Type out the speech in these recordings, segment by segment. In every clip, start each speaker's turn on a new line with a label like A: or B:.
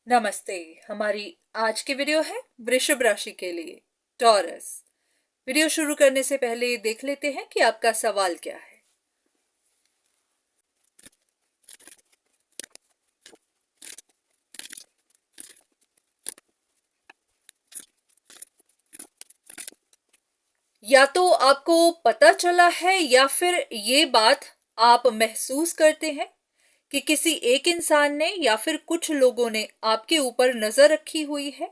A: नमस्ते। हमारी आज की वीडियो है वृषभ राशि के लिए, टॉरस। वीडियो शुरू करने से पहले देख लेते हैं कि आपका सवाल क्या है। या तो आपको पता चला है या फिर ये बात आप महसूस करते हैं कि किसी एक इंसान ने या फिर कुछ लोगों ने आपके ऊपर नजर रखी हुई है।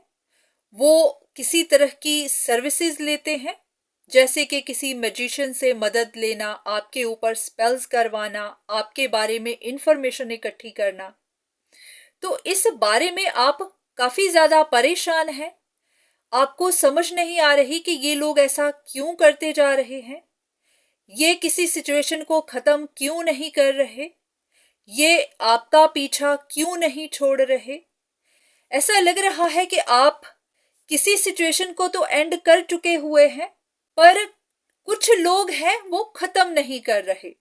A: वो किसी तरह की सर्विसेज लेते हैं, जैसे कि किसी मैजिशियन से मदद लेना, आपके ऊपर स्पेल्स करवाना, आपके बारे में इंफॉर्मेशन इकट्ठी करना। तो इस बारे में आप काफी ज्यादा परेशान हैं। आपको समझ नहीं आ रही कि ये लोग ऐसा क्यों करते जा रहे हैं, ये किसी सिचुएशन को खत्म क्यों नहीं कर रहे, ये आपका पीछा क्यों नहीं छोड़ रहे। ऐसा लग रहा है कि आप किसी सिचुएशन को तो एंड कर चुके हुए हैं, पर कुछ लोग हैं वो खत्म नहीं कर रहे।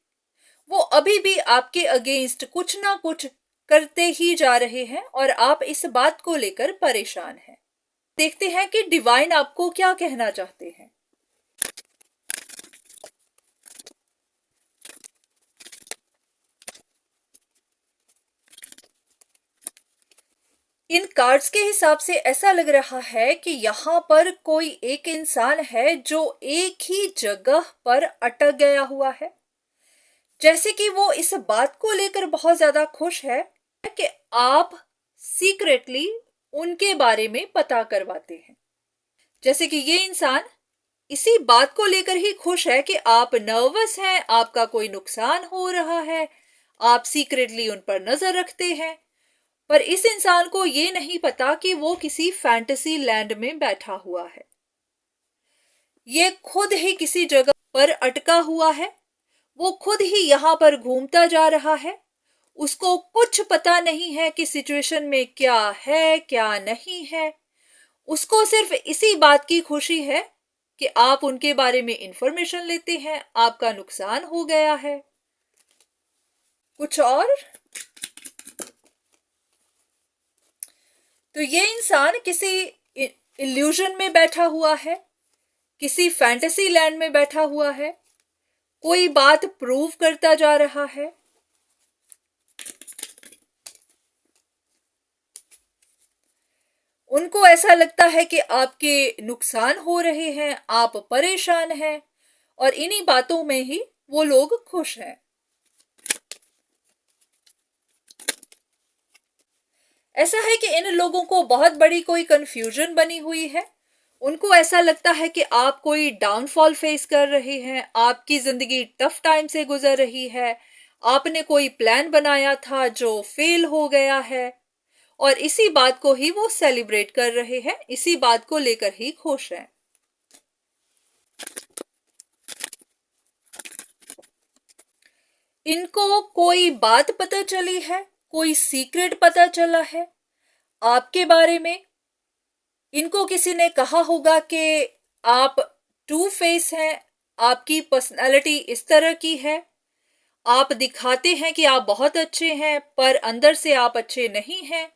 A: वो अभी भी आपके अगेंस्ट कुछ ना कुछ करते ही जा रहे हैं और आप इस बात को लेकर परेशान हैं। देखते हैं कि डिवाइन आपको क्या कहना चाहते हैं। इन कार्ड्स के हिसाब से ऐसा लग रहा है कि यहाँ पर कोई एक इंसान है जो एक ही जगह पर अटक गया हुआ है। जैसे कि वो इस बात को लेकर बहुत ज्यादा खुश है कि आप सीक्रेटली उनके बारे में पता करवाते हैं। जैसे कि ये इंसान इसी बात को लेकर ही खुश है कि आप नर्वस हैं, आपका कोई नुकसान हो रहा है, आप सीक्रेटली उन पर नजर रखते हैं। पर इस इंसान को ये नहीं पता कि वो किसी फैंटेसी लैंड में बैठा हुआ है। ये खुद ही किसी जगह पर अटका हुआ है। वो खुद ही यहां पर घूमता जा रहा है। उसको कुछ पता नहीं है कि सिचुएशन में क्या है क्या नहीं है। उसको सिर्फ इसी बात की खुशी है कि आप उनके बारे में इंफॉर्मेशन लेते हैं, आपका नुकसान हो गया है। कुछ और? तो ये इंसान किसी इल्यूजन में बैठा हुआ है, किसी फैंटेसी लैंड में बैठा हुआ है, कोई बात प्रूव करता जा रहा है। उनको ऐसा लगता है कि आपके नुकसान हो रहे हैं, आप परेशान हैं, और इन्हीं बातों में ही वो लोग खुश हैं। ऐसा है कि इन लोगों को बहुत बड़ी कोई कंफ्यूजन बनी हुई है। उनको ऐसा लगता है कि आप कोई डाउनफॉल फेस कर रहे हैं, आपकी जिंदगी टफ टाइम से गुजर रही है, आपने कोई प्लान बनाया था जो फेल हो गया है, और इसी बात को ही वो सेलिब्रेट कर रहे हैं, इसी बात को लेकर ही खुश हैं। इनको कोई बात पता चली है, कोई सीक्रेट पता चला है आपके बारे में। इनको किसी ने कहा होगा कि आप टू फेस हैं, आपकी पर्सनालिटी इस तरह की है, आप दिखाते हैं कि आप बहुत अच्छे हैं पर अंदर से आप अच्छे नहीं हैं,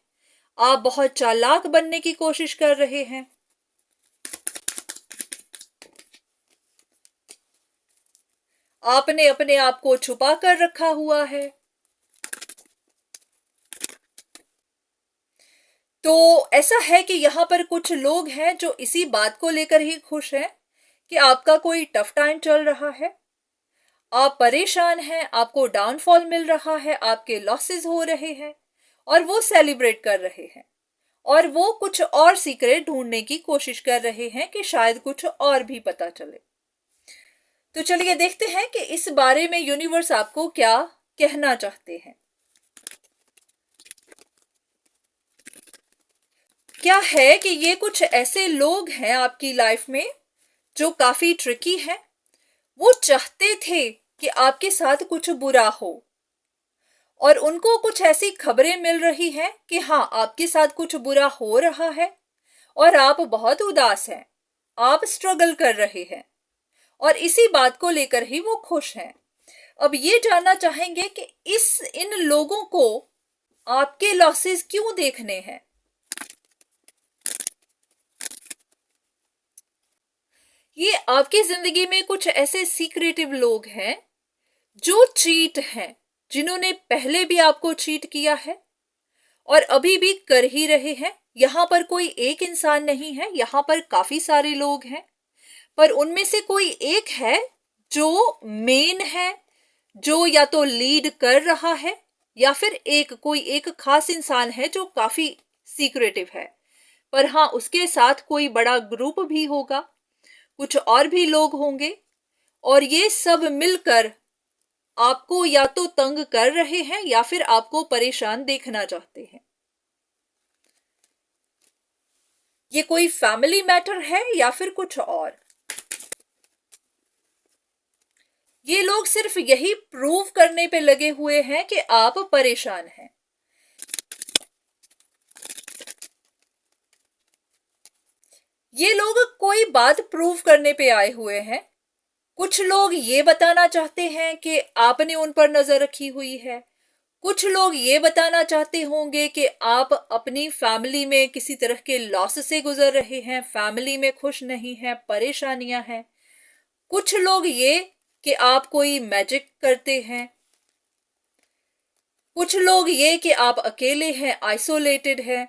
A: आप बहुत चालाक बनने की कोशिश कर रहे हैं। आपने अपने आप को छुपा कर रखा हुआ है। तो ऐसा है कि यहाँ पर कुछ लोग हैं जो इसी बात को लेकर ही खुश हैं कि आपका कोई टफ टाइम चल रहा है, आप परेशान हैं, आपको डाउनफॉल मिल रहा है, आपके लॉसेस हो रहे हैं, और वो सेलिब्रेट कर रहे हैं, और वो कुछ और सीक्रेट ढूंढने की कोशिश कर रहे हैं कि शायद कुछ और भी पता चले। तो चलिए देखते हैं कि इस बारे में यूनिवर्स आपको क्या कहना चाहते हैं। क्या है कि ये कुछ ऐसे लोग हैं आपकी लाइफ में जो काफी ट्रिकी हैं। वो चाहते थे कि आपके साथ कुछ बुरा हो, और उनको कुछ ऐसी खबरें मिल रही हैं कि हाँ, आपके साथ कुछ बुरा हो रहा है और आप बहुत उदास हैं, आप स्ट्रगल कर रहे हैं, और इसी बात को लेकर ही वो खुश हैं। अब ये जानना चाहेंगे कि इन लोगों को आपके लॉसेस क्यों देखने हैं, ये आपकी जिंदगी में कुछ ऐसे सीक्रेटिव लोग हैं जो चीट हैं, जिन्होंने पहले भी आपको चीट किया है और अभी भी कर ही रहे हैं। यहाँ पर कोई एक इंसान नहीं है, यहाँ पर काफी सारे लोग हैं, पर उनमें से कोई एक है जो मेन है, जो या तो लीड कर रहा है या फिर कोई एक खास इंसान है जो काफी सीक्रेटिव है। पर हाँ, उसके साथ कोई बड़ा ग्रुप भी होगा, कुछ और भी लोग होंगे, और ये सब मिलकर आपको या तो तंग कर रहे हैं या फिर आपको परेशान देखना चाहते हैं। ये कोई फैमिली मैटर है या फिर कुछ और। ये लोग सिर्फ यही प्रूव करने पे लगे हुए हैं कि आप परेशान हैं। ये लोग कोई बात प्रूव करने पे आए हुए हैं। कुछ लोग ये बताना चाहते हैं कि आपने उन पर नजर रखी हुई है। कुछ लोग ये बताना चाहते होंगे कि आप अपनी फैमिली में किसी तरह के लॉस से गुजर रहे हैं, फैमिली में खुश नहीं हैं, परेशानियां हैं। कुछ लोग ये कि आप कोई मैजिक करते हैं। कुछ लोग ये कि आप अकेले हैं, आइसोलेटेड हैं।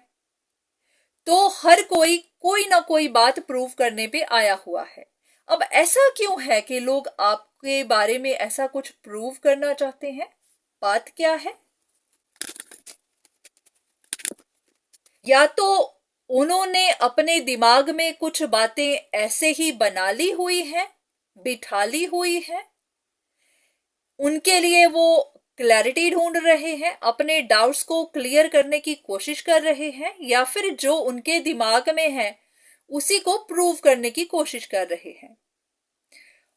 A: तो हर कोई कोई ना कोई बात प्रूव करने पे आया हुआ है। अब ऐसा क्यों है कि लोग आपके बारे में ऐसा कुछ प्रूव करना चाहते हैं? बात क्या है? या तो उन्होंने अपने दिमाग में कुछ बातें ऐसे ही बना ली हुई हैं, बिठा ली हुई हैं, उनके लिए वो क्लैरिटी ढूंढ रहे हैं, अपने डाउट्स को क्लियर करने की कोशिश कर रहे हैं, या फिर जो उनके दिमाग में है उसी को प्रूव करने की कोशिश कर रहे हैं।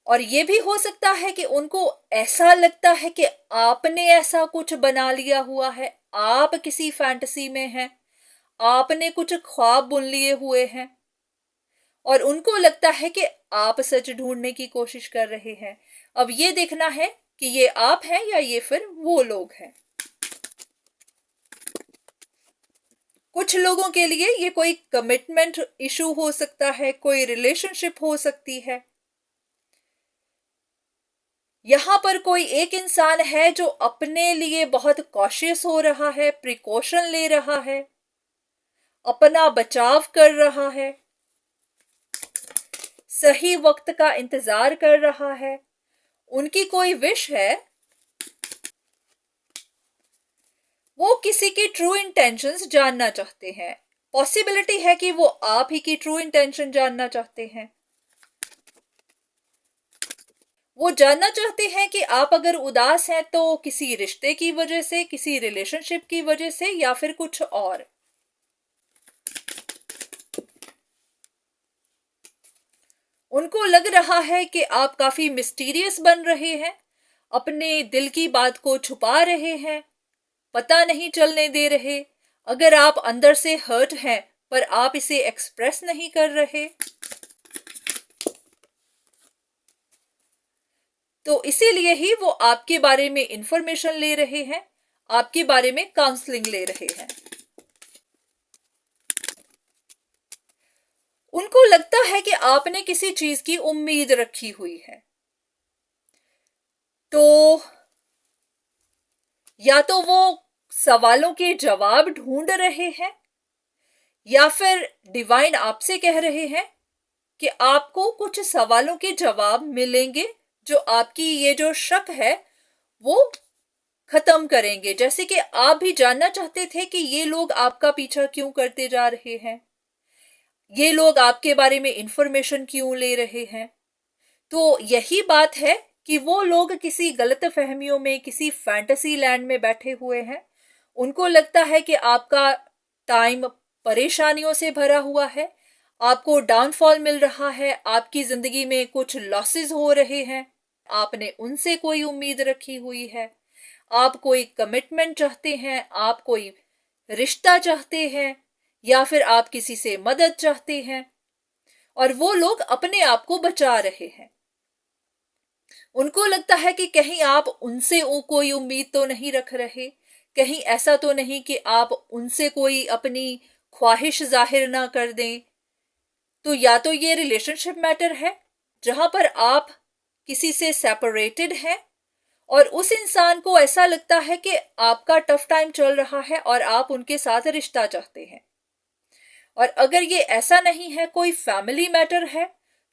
A: और ये भी हो सकता है कि उनको ऐसा लगता है कि आपने ऐसा कुछ बना लिया हुआ है, आप किसी फैंटेसी में हैं, आपने कुछ ख्वाब बुन लिए हुए हैं और उनको लगता है कि आप सच ढूंढने की कोशिश कर रहे हैं। अब ये देखना है कि ये आप हैं या ये फिर वो लोग हैं। कुछ लोगों के लिए ये कोई कमिटमेंट इशू हो सकता है, कोई रिलेशनशिप हो सकती है। यहां पर कोई एक इंसान है जो अपने लिए बहुत कॉशियस हो रहा है, प्रिकॉशन ले रहा है, अपना बचाव कर रहा है, सही वक्त का इंतजार कर रहा है। उनकी कोई विश है, वो किसी की ट्रू इंटेंशंस जानना चाहते हैं। पॉसिबिलिटी है कि वो आप ही की ट्रू इंटेंशन जानना चाहते हैं। वो जानना चाहते हैं कि आप अगर उदास हैं तो किसी रिश्ते की वजह से, किसी रिलेशनशिप की वजह से, या फिर कुछ और। उनको लग रहा है कि आप काफी मिस्टीरियस बन रहे हैं, अपने दिल की बात को छुपा रहे हैं, पता नहीं चलने दे रहे। अगर आप अंदर से हर्ट हैं पर आप इसे एक्सप्रेस नहीं कर रहे, तो इसीलिए ही वो आपके बारे में इंफॉर्मेशन ले रहे हैं, आपके बारे में काउंसलिंग ले रहे हैं। उनको लगता है कि आपने किसी चीज की उम्मीद रखी हुई है। तो या तो वो सवालों के जवाब ढूंढ रहे हैं, या फिर डिवाइन आपसे कह रहे हैं कि आपको कुछ सवालों के जवाब मिलेंगे जो आपकी ये जो शक है वो खत्म करेंगे। जैसे कि आप भी जानना चाहते थे कि ये लोग आपका पीछा क्यों करते जा रहे हैं, ये लोग आपके बारे में इंफॉर्मेशन क्यों ले रहे हैं। तो यही बात है कि वो लोग किसी गलत फहमियों में, किसी फैंटेसी लैंड में बैठे हुए हैं। उनको लगता है कि आपका टाइम परेशानियों से भरा हुआ है, आपको डाउनफॉल मिल रहा है, आपकी जिंदगी में कुछ लॉसेस हो रहे हैं, आपने उनसे कोई उम्मीद रखी हुई है, आप कोई कमिटमेंट चाहते हैं, आप कोई रिश्ता चाहते हैं, या फिर आप किसी से मदद चाहते हैं, और वो लोग अपने आप को बचा रहे हैं। उनको लगता है कि कहीं आप उनसे कोई उम्मीद तो नहीं रख रहे, कहीं ऐसा तो नहीं कि आप उनसे कोई अपनी ख्वाहिश जाहिर ना कर दें। तो या तो ये रिलेशनशिप मैटर है, जहां पर आप किसी से सेपरेटेड हैं और उस इंसान को ऐसा लगता है कि आपका टफ टाइम चल रहा है और आप उनके साथ रिश्ता चाहते हैं। और अगर ये ऐसा नहीं है, कोई फैमिली मैटर है,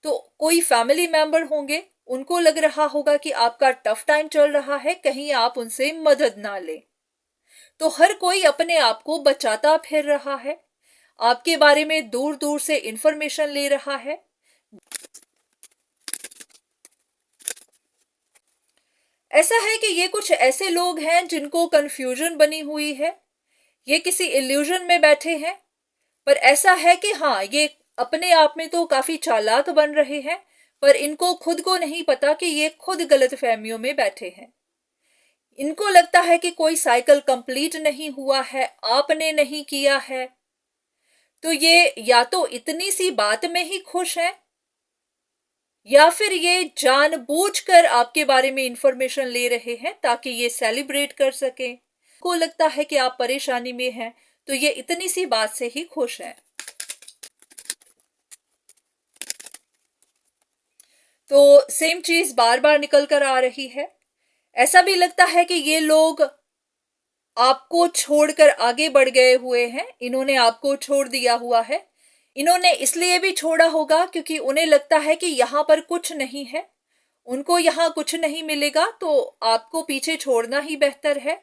A: तो कोई फैमिली मेंबर होंगे, उनको लग रहा होगा कि आपका टफ टाइम चल रहा है, कहीं आप उनसे मदद ना लें। तो हर कोई अपने आप को बचाता फिर रहा है, आपके बारे में दूर दूर से इंफॉर्मेशन ले रहा है। ऐसा है कि ये कुछ ऐसे लोग हैं जिनको कंफ्यूजन बनी हुई है, ये किसी इल्यूजन में बैठे हैं। पर ऐसा है कि हाँ, ये अपने आप में तो काफी चालाक बन रहे हैं, पर इनको खुद को नहीं पता कि ये खुद गलत फहमियों में बैठे हैं। इनको लगता है कि कोई साइकिल कंप्लीट नहीं हुआ है, आपने नहीं किया है। तो ये या तो इतनी सी बात में ही खुश हैं, या फिर ये जानबूझकर आपके बारे में इंफॉर्मेशन ले रहे हैं ताकि ये सेलिब्रेट कर सकें। को लगता है कि आप परेशानी में हैं, तो ये इतनी सी बात से ही खुश हैं। तो सेम चीज बार बार निकल कर आ रही है। ऐसा भी लगता है कि ये लोग आपको छोड़कर आगे बढ़ गए हुए हैं, इन्होंने आपको छोड़ दिया हुआ है। इन्होंने इसलिए भी छोड़ा होगा क्योंकि उन्हें लगता है कि यहाँ पर कुछ नहीं है, उनको यहाँ कुछ नहीं मिलेगा, तो आपको पीछे छोड़ना ही बेहतर है।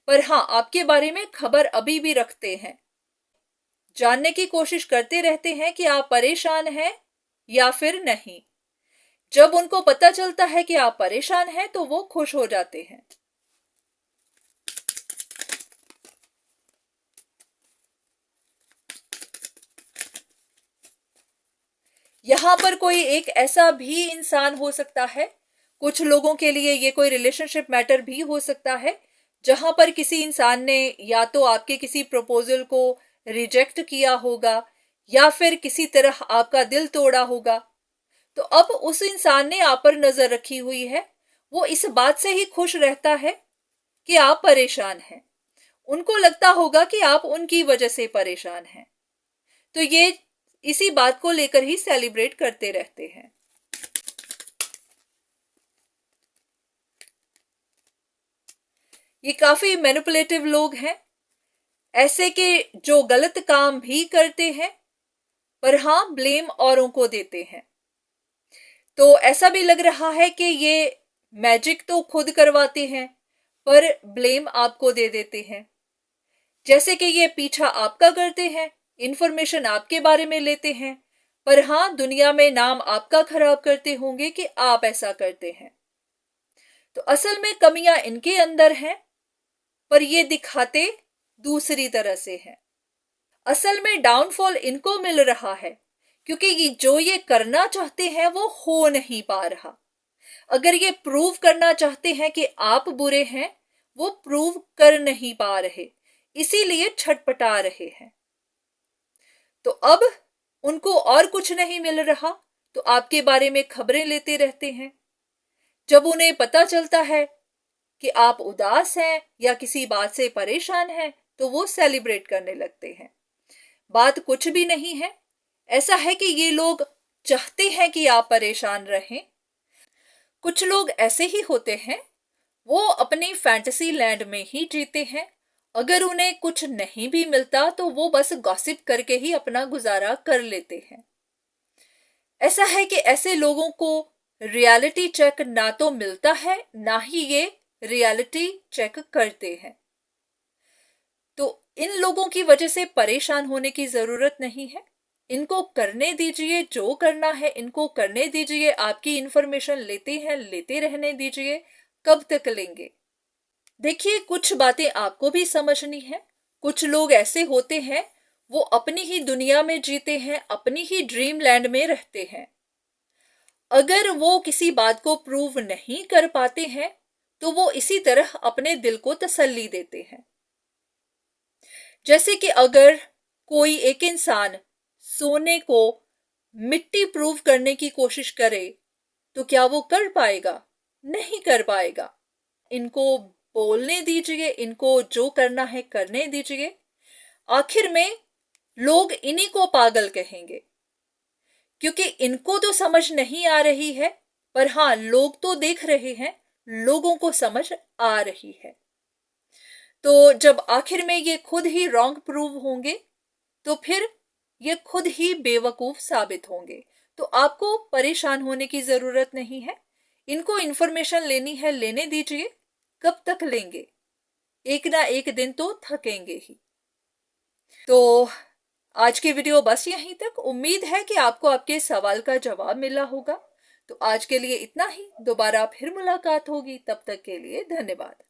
A: पर हाँ, आपके बारे में खबर अभी भी रखते हैं, जानने की कोशिश करते रहते हैं कि आप परेशान हैं या फिर नहीं। जब उनको पता चलता है कि आप परेशान हैं तो वो खुश हो जाते हैं। यहां पर कोई एक ऐसा भी इंसान हो सकता है, कुछ लोगों के लिए ये कोई रिलेशनशिप मैटर भी हो सकता है, जहां पर किसी इंसान ने या तो आपके किसी प्रपोजल को रिजेक्ट किया होगा या फिर किसी तरह आपका दिल तोड़ा होगा। तो अब उस इंसान ने आप पर नजर रखी हुई है, वो इस बात से ही खुश रहता है कि आप परेशान हैं। उनको लगता होगा कि आप उनकी वजह से परेशान हैं, तो ये इसी बात को लेकर ही सेलिब्रेट करते रहते हैं। ये काफी मैनिपुलेटिव लोग हैं, ऐसे के जो गलत काम भी करते हैं, पर हाँ, ब्लेम औरों को देते हैं। तो ऐसा भी लग रहा है कि ये मैजिक तो खुद करवाते हैं, पर ब्लेम आपको दे देते हैं। जैसे कि ये पीछा आपका करते हैं, इंफॉर्मेशन आपके बारे में लेते हैं, पर हाँ, दुनिया में नाम आपका खराब करते होंगे कि आप ऐसा करते हैं। तो असल में कमियां इनके अंदर हैं, पर ये दिखाते दूसरी तरह से हैं। असल में डाउनफॉल इनको मिल रहा है क्योंकि ये जो ये करना चाहते हैं वो हो नहीं पा रहा। अगर ये प्रूव करना चाहते हैं कि आप बुरे हैं, वो प्रूव कर नहीं पा रहे, इसीलिए छटपटा रहे हैं। तो अब उनको और कुछ नहीं मिल रहा, तो आपके बारे में खबरें लेते रहते हैं। जब उन्हें पता चलता है कि आप उदास हैं या किसी बात से परेशान हैं, तो वो सेलिब्रेट करने लगते हैं। बात कुछ भी नहीं है, ऐसा है कि ये लोग चाहते हैं कि आप परेशान रहें। कुछ लोग ऐसे ही होते हैं, वो अपनी फैंटेसी लैंड में ही जीते हैं। अगर उन्हें कुछ नहीं भी मिलता तो वो बस गॉसिप करके ही अपना गुजारा कर लेते हैं। ऐसा है कि ऐसे लोगों को रियलिटी चेक ना तो मिलता है, ना ही ये रियलिटी चेक करते हैं। तो इन लोगों की वजह से परेशान होने की जरूरत नहीं है। इनको करने दीजिए, जो करना है इनको करने दीजिए। आपकी इंफॉर्मेशन लेते हैं, लेते रहने दीजिए, कब तक लेंगे। देखिए, कुछ बातें आपको भी समझनी है। कुछ लोग ऐसे होते हैं, वो अपनी ही दुनिया में जीते हैं, अपनी ही ड्रीम लैंड में रहते हैं। अगर वो किसी बात को प्रूव नहीं कर पाते हैं, तो वो इसी तरह अपने दिल को तसल्ली देते हैं। जैसे कि अगर कोई एक इंसान सोने को मिट्टी प्रूव करने की कोशिश करे, तो क्या वो कर पाएगा? नहीं कर पाएगा। इनको बोलने दीजिए, इनको जो करना है करने दीजिए। आखिर में लोग इन्हीं को पागल कहेंगे, क्योंकि इनको तो समझ नहीं आ रही है, पर हाँ, लोग तो देख रहे हैं, लोगों को समझ आ रही है। तो जब आखिर में ये खुद ही रॉन्ग प्रूव होंगे, तो फिर ये खुद ही बेवकूफ साबित होंगे। तो आपको परेशान होने की जरूरत नहीं है। इनको इंफॉर्मेशन लेनी है, लेने दीजिए। कब तक लेंगे? एक ना एक दिन तो थकेंगे ही। तो आज की वीडियो बस यहीं तक। उम्मीद है कि आपको आपके सवाल का जवाब मिला होगा। तो आज के लिए इतना ही। दोबारा फिर मुलाकात होगी। तब तक के लिए धन्यवाद।